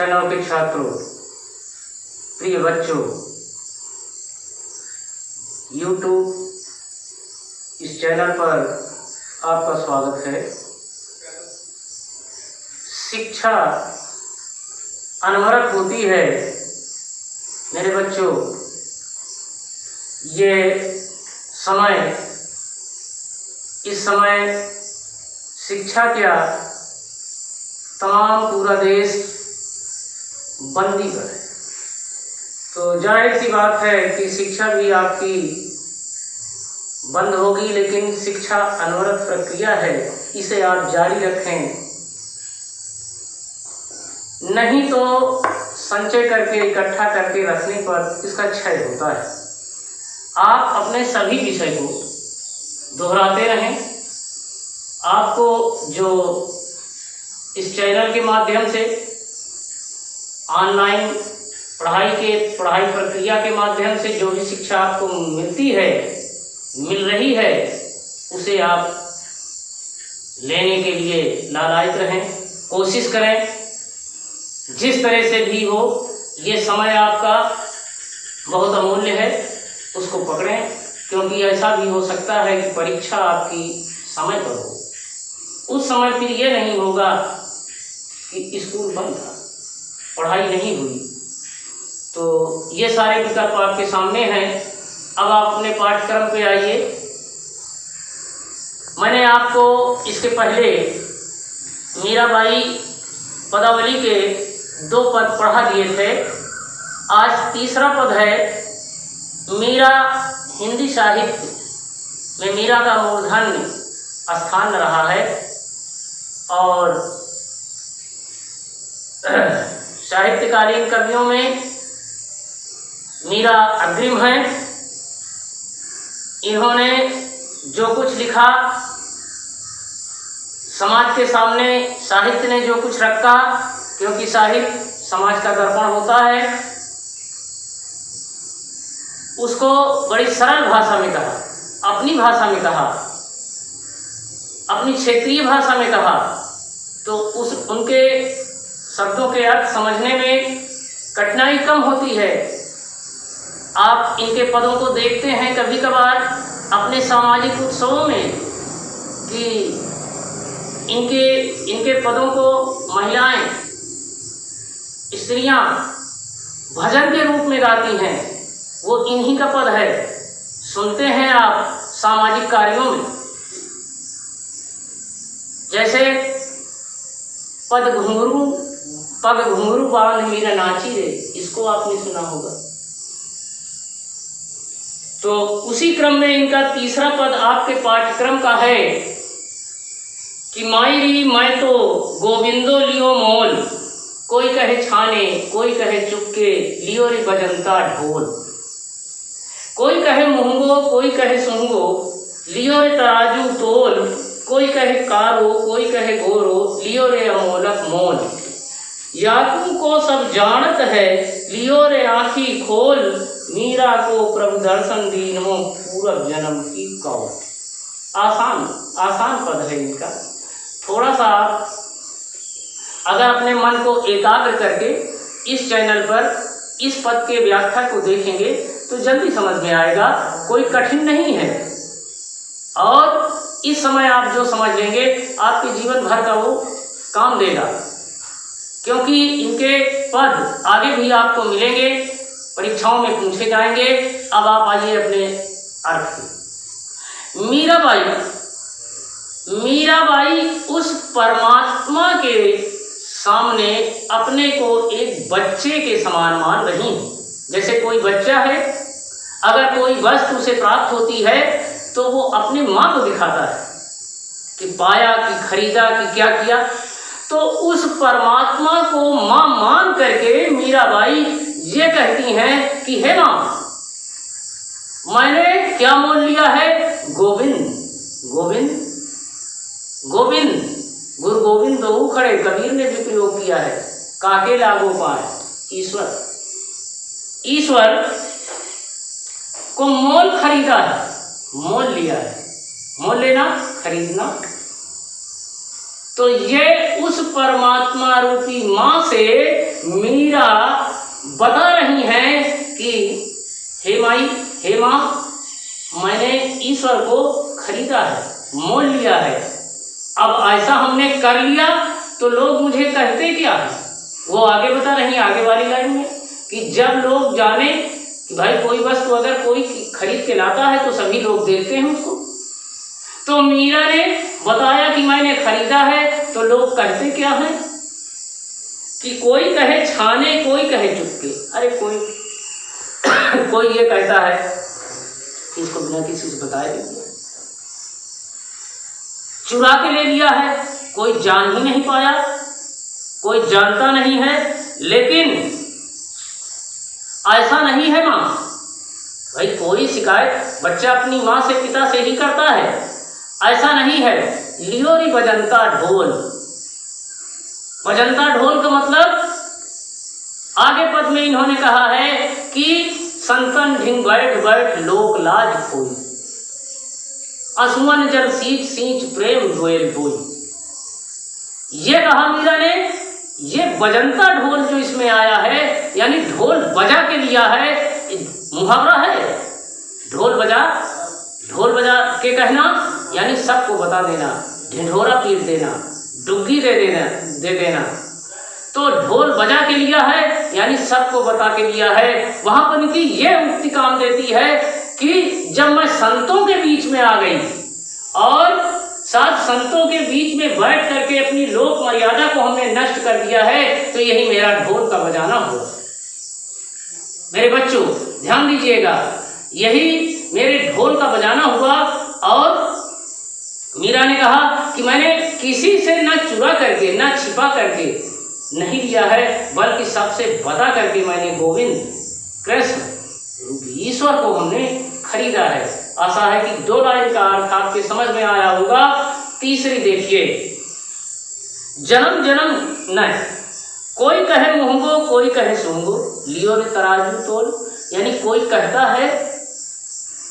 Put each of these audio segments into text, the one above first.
कक्षा 9 के छात्रों, प्रिय बच्चों, YouTube इस चैनल पर आपका स्वागत है। शिक्षा अनवरत होती है मेरे बच्चों। इस समय शिक्षा क्या, तमाम पूरा देश बंदी पर है। तो जाहिर सी बात है कि शिक्षा भी आपकी बंद होगी, लेकिन शिक्षा अनवरत प्रक्रिया है, इसे आप जारी रखें। नहीं तो संचय करके इकट्ठा करके रखने पर इसका क्षय होता है। आप अपने सभी विषय को दोहराते रहें। आपको जो इस चैनल के माध्यम से ऑनलाइन पढ़ाई प्रक्रिया के माध्यम से जो भी शिक्षा आपको मिल रही है, उसे आप लेने के लिए लालायित रहें, कोशिश करें। जिस तरह से भी हो, ये समय आपका बहुत अमूल्य है, उसको पकड़ें, क्योंकि ऐसा भी हो सकता है कि परीक्षा आपकी समय पर हो। उस समय फिर ये नहीं होगा कि स्कूल बंद था, पढ़ाई नहीं हुई। तो ये सारे विकल्प आपके सामने हैं। अब आप अपने पाठ्यक्रम पे आइए। मैंने आपको इसके पहले मीराबाई पदावली के 2 पद पढ़ा दिए थे। आज तीसरा पद है। मीरा हिंदी साहित्य में मीरा का मूर्धन्य स्थान रहा है और साहित्यकालीन कवियों में मीरा अग्रिम हैं। इन्होंने जो कुछ लिखा, समाज के सामने साहित्य ने जो कुछ रखा, क्योंकि साहित्य समाज का दर्पण होता है, उसको बड़ी सरल भाषा में कहा, अपनी भाषा में कहा, अपनी क्षेत्रीय भाषा में कहा। तो उनके शब्दों के अर्थ समझने में कठिनाई कम होती है। आप इनके पदों को देखते हैं कभी कभार अपने सामाजिक उत्सवों में कि इनके पदों को महिलाएं, स्त्रियां भजन के रूप में गाती हैं। वो इन्हीं का पद है, सुनते हैं आप सामाजिक कार्यों में। जैसे पग घुंघरू बांध मीरा नाची रे, इसको आपने सुना होगा। तो उसी क्रम में इनका तीसरा पद आपके पाठ्यक्रम का है कि मायरी मैं तो गोविंदो लियो मोल, कोई कहे छाने कोई कहे चुपके, लियो रे बजंता ढोल। कोई कहे मुहंगो कोई कहे सुंगो, लियो रे तराजू तोल। कोई कहे कारो कोई कहे गोरो, लियो रे अमोलक मोल। याकू को सब जानत है, लियो रे आँखी खोल। मीरा को प्रभु दर्शन दीनो, पूरब जन्म की कौल। आसान पद है इनका। थोड़ा सा अगर अपने मन को एकाग्र करके इस चैनल पर इस पद के व्याख्या को देखेंगे तो जल्दी समझ में आएगा, कोई कठिन नहीं है। और इस समय आप जो समझ लेंगे आपके जीवन भर का वो काम देगा, क्योंकि इनके पद आगे भी आपको मिलेंगे, परीक्षाओं में पूछे जाएंगे। अब आप आइए अपने अर्थ पे। मीराबाई उस परमात्मा के सामने अपने को एक बच्चे के समान मान रही हैं। जैसे कोई बच्चा है, अगर कोई वस्तु उसे प्राप्त होती है तो वो अपनी माँ को दिखाता है कि पाया, कि खरीदा, कि क्या किया। तो उस परमात्मा को माँ मान करके मीराबाई ये कहती हैं कि हे माँ, मैंने क्या मोल लिया है? गोविंद गोविंद गोविंद। गुरु गोविंद दो खड़े, कबीर ने भी प्रयोग किया है। काके लागो पाए, ईश्वर को मोल खरीदा है, मोल लिया है। मोल लेना, खरीदना। तो ये उस परमात्मा रूपी माँ से मीरा बता रही हैं कि हे माई, हे माँ, मैंने ईश्वर को खरीदा है, मोल लिया है। अब ऐसा हमने कर लिया तो लोग मुझे कहते क्या है? वो आगे बता रही है आगे वाली लाइन में कि जब लोग जाने कि भाई कोई वस्तु अगर कोई खरीद के लाता है तो सभी लोग देखते हैं उसको। तो मीरा ने बताया कि मैंने खरीदा है, तो लोग कहते क्या हैं कि कोई कहे छाने, कोई कहे चुपके। अरे कोई ये कहता है कि इसको बिना किसी से बताए चुरा के ले लिया है, कोई जान ही नहीं पाया, कोई जानता नहीं है। लेकिन ऐसा नहीं है माँ, भाई कोई शिकायत बच्चा अपनी माँ से, पिता से ही करता है, ऐसा नहीं है। लियोरी बजंता ढोल, बजंता ढोल का मतलब आगे पद में इन्होंने कहा है कि संतन ढिंग बैठ बैठ लोक लाज खोई, असुमन जल सींच सींच प्रेम डोयल बोई। ये कहा मीरा ने, ये बजंता ढोल जो इसमें आया है यानी ढोल बजा के लिया है, मुहावरा है। ढोल बजा के कहना यानी सबको बता देना, ढिंढोरा पीट देना, डुग्गी दे देना। तो ढोल बजा के लिया है यानी सबको बता के लिया है। वहां पर इनकी ये उक्ति काम देती है कि जब मैं संतों के बीच में आ गई और साथ संतों के बीच में बैठ करके अपनी लोक मर्यादा को हमने नष्ट कर दिया है, तो यही मेरा ढोल का बजाना हुआ। मेरे बच्चों ध्यान दीजिएगा, यही मेरे ढोल का बजाना हुआ। और मीरा ने कहा कि मैंने किसी से न चुरा करके न छिपा करके नहीं लिया है, बल्कि सबसे बता करके मैंने गोविंद कृष्ण ईश्वर को हमने खरीदा है। आशा है कि 2 लाइन का अर्थ आपके समझ में आया होगा। तीसरी देखिए, जन्म जन्म न, कोई कहे मुहंगो, कोई कहे सूंगो, लियो रे तराजू तोल। यानी कोई कहता है,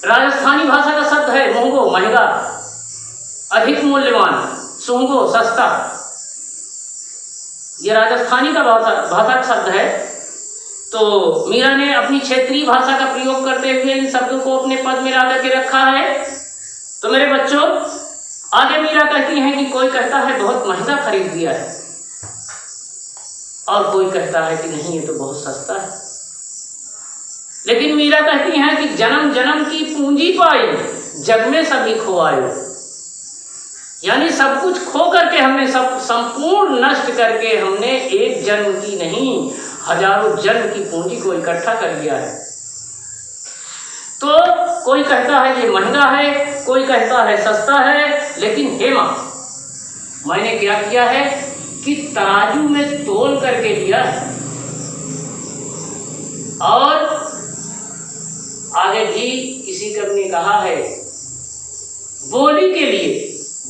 राजस्थानी भाषा का शब्द है मुहंगो महंगा, अधिक मूल्यवान, सूंगो सस्ता। ये राजस्थानी का भाषा का शब्द है। तो मीरा ने अपनी क्षेत्रीय भाषा का प्रयोग करते हुए इन शब्दों को अपने पद में ला करके रखा है। तो मेरे बच्चों आगे मीरा कहती हैं कि कोई कहता है बहुत महंगा खरीद दिया है, और कोई कहता है कि नहीं ये तो बहुत सस्ता है। लेकिन मीरा कहती हैं कि जन्म जन्म की पूंजी पाई, जग में सभी खो आयो। यानी सब कुछ खो करके हमने सब संपूर्ण नष्ट करके हमने एक जन्म की नहीं हजारों जन्म की पूंजी को इकट्ठा कर लिया है। तो कोई कहता है ये महंगा है, कोई कहता है सस्ता है। लेकिन हे मां, मैंने क्या किया है कि तराजू में तोल करके लिया है। और आगे भी किसी कवि ने कहा है, बोली के लिए,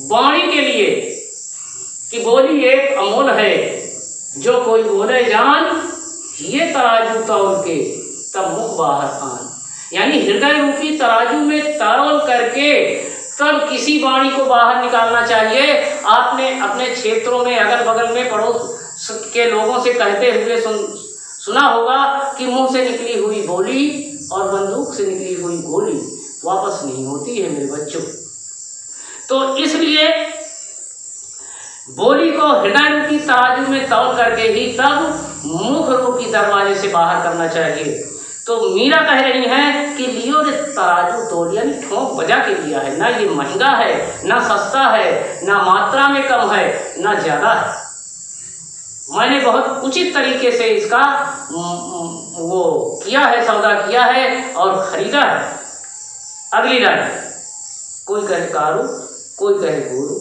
वाणी के लिए, कि बोली एक अमोल है, जो कोई बोले जान, ये तराजू तौल के तब मुख बाहर आन। यानी हृदय रूपी तराजू में तौल करके तब किसी वाणी को बाहर निकालना चाहिए। आपने अपने क्षेत्रों में अगल बगल में पड़ोस के लोगों से कहते हुए सुना होगा कि मुंह से निकली हुई बोली और बंदूक से निकली हुई गोली वापस नहीं होती है मेरे बच्चों। तो इसलिए बोली को हृदय रूपी तराजू में तौल करके ही तब मुख रूपी दरवाजे से बाहर करना चाहिए। तो मीरा कह रही हैं कि लियो रे तराजू तोल, यानी ठोंक बजा के लिया है। ना ये महंगा है, ना सस्ता है, ना मात्रा में कम है, ना ज्यादा है। मैंने बहुत उचित तरीके से इसका वो किया है, सौदा किया है और खरीदा है। अगली लाइन, कोई कहे कारू, कोई कहे गोरू।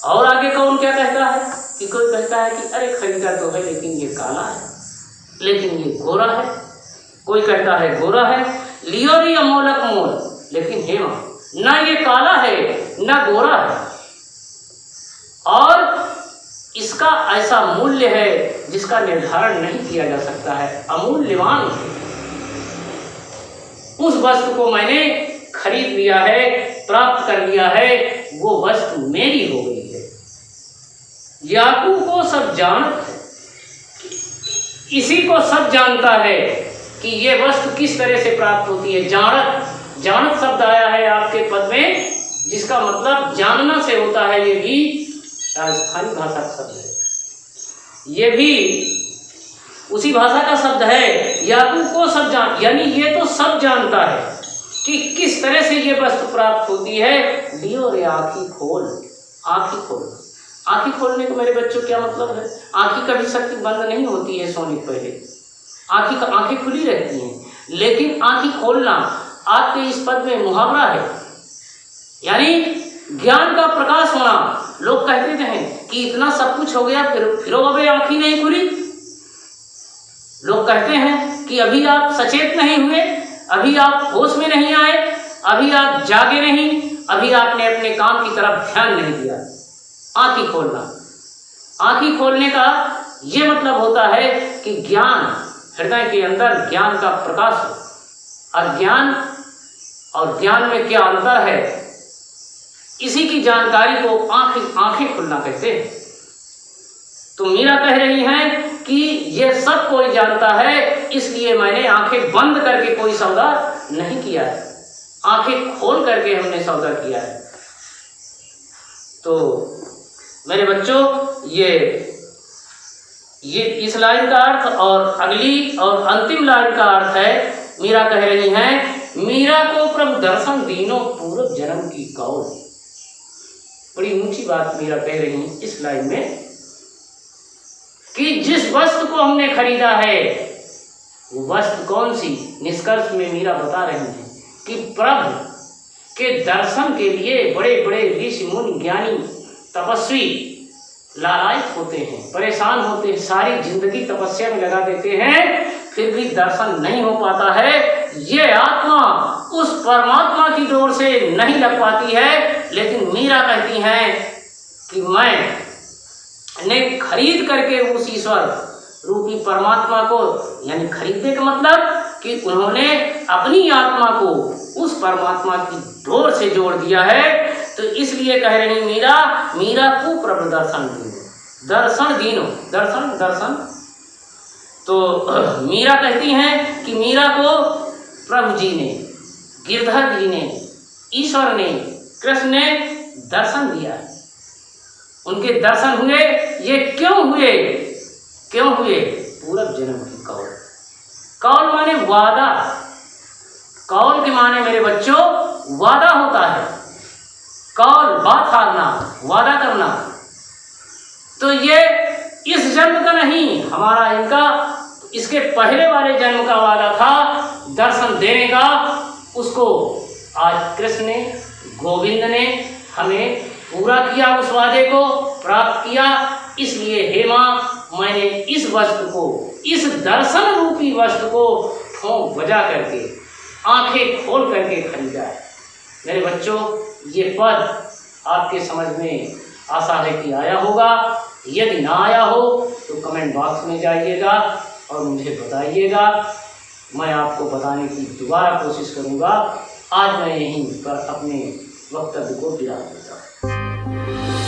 और आगे कौन क्या कहता है कि कोई कहता है कि अरे खरीदा तो है लेकिन ये काला है, लेकिन ये गोरा है। कोई कहता है गोरा है, लियो री अमोलक मोल। लेकिन हे मां, ना ये काला है ना गोरा है, और इसका ऐसा मूल्य है जिसका निर्धारण नहीं किया जा सकता है, अमूल्यवान है। उस वस्तु को मैंने खरीद लिया है, प्राप्त कर लिया है, वो वस्तु मेरी हो गई है। याकू को सब जानत है, इसी को सब जानता है कि ये वस्तु किस तरह से प्राप्त होती है। जानत, जानत शब्द आया है आपके पद में, जिसका मतलब जानना से होता है। ये भी राजस्थानी भाषा का शब्द है, ये भी उसी भाषा का शब्द है। याकू को सब जान, यानी ये तो सब जानता है कि किस तरह से ये वस्तु प्राप्त होती है। लियो रे आँखी खोल, आँखी खोल। आँखी खोलने को मेरे बच्चों क्या मतलब है? आँखी कभी शक्ति बंद नहीं होती है सोने के पहले, आँखें खुली रहती हैं। लेकिन आँखी खोलना आपके इस पद में मुहावरा है, यानी ज्ञान का प्रकाश होना। लोग कहते हैं कि इतना सब कुछ हो गया फिर अबे आँखी नहीं खुली। लोग कहते हैं कि अभी आप सचेत नहीं हुए, अभी आप होश में नहीं आए, अभी आप जागे नहीं, अभी आपने अपने काम की तरफ ध्यान नहीं दिया। आँखी खोलना, आँखी खोलने का ये मतलब होता है कि ज्ञान, हृदय के अंदर ज्ञान का प्रकाश हो। अज्ञान और ज्ञान में क्या अंतर है, इसी की जानकारी को आँखें खुलना कहते हैं। तो मीरा कह रही हैं कि ये सब कोई जानता है, इसलिए मैंने आंखें बंद करके कोई सौदा नहीं किया है, आंखें खोल करके हमने सौदा किया है। तो मेरे बच्चों, ये इस लाइन का अर्थ और अगली और अंतिम लाइन का अर्थ है। मीरा कह रही हैं, मीरा को प्रभु दर्शन दीनो पूर्व जन्म की कौल। बड़ी ऊंची बात मीरा कह रही है इस लाइन में कि जिस वस्तु को हमने खरीदा है वो वस्तु कौन सी। निष्कर्ष में मीरा बता रही है कि प्रभु के दर्शन के लिए बड़े बड़े ऋषि मुनि ज्ञानी तपस्वी लालायित होते हैं, परेशान होते हैं, सारी जिंदगी तपस्या में लगा देते हैं, फिर भी दर्शन नहीं हो पाता है। ये आत्मा उस परमात्मा की डोर से नहीं लग पाती है। लेकिन मीरा कहती हैं कि मैंने खरीद करके उस ईश्वर रूपी परमात्मा को, यानी खरीदने का मतलब कि उन्होंने अपनी आत्मा को उस परमात्मा की डोर से जोड़ दिया है। तो इसलिए कह रही मीरा को प्रभु दर्शन दीनो, दर्शन दीनो, दर्शन। तो मीरा कहती हैं कि मीरा को प्रभु जी ने, गिरधर जी ने, ईश्वर ने, कृष्ण ने दर्शन दिया। उनके दर्शन हुए। ये क्यों हुए? पूर्व जन्म की कौल। कौल माने वादा। कौल के माने मेरे बच्चों वादा होता है। कौल बात हारना, वादा करना। तो ये इस जन्म का नहीं, हमारा इनका इसके पहले वाले जन्म का वादा था दर्शन देने का। उसको आज कृष्ण ने, गोविंद ने हमें पूरा किया, उस वादे को प्राप्त किया। इसलिए हे माँ, मैंने इस वस्तु को, इस दर्शन रूपी वस्तु को ठोंक बजा करके, आंखें खोल करके खरीदा है। मेरे बच्चों, ये पद आपके समझ में आशा है कि आया होगा। यदि ना आया हो तो कमेंट बॉक्स में जाइएगा और मुझे बताइएगा। मैं आपको बताने की दोबारा कोशिश करूँगा। आज मैं यहीं पर अपने वक्तव्य को विराम देता हूँ।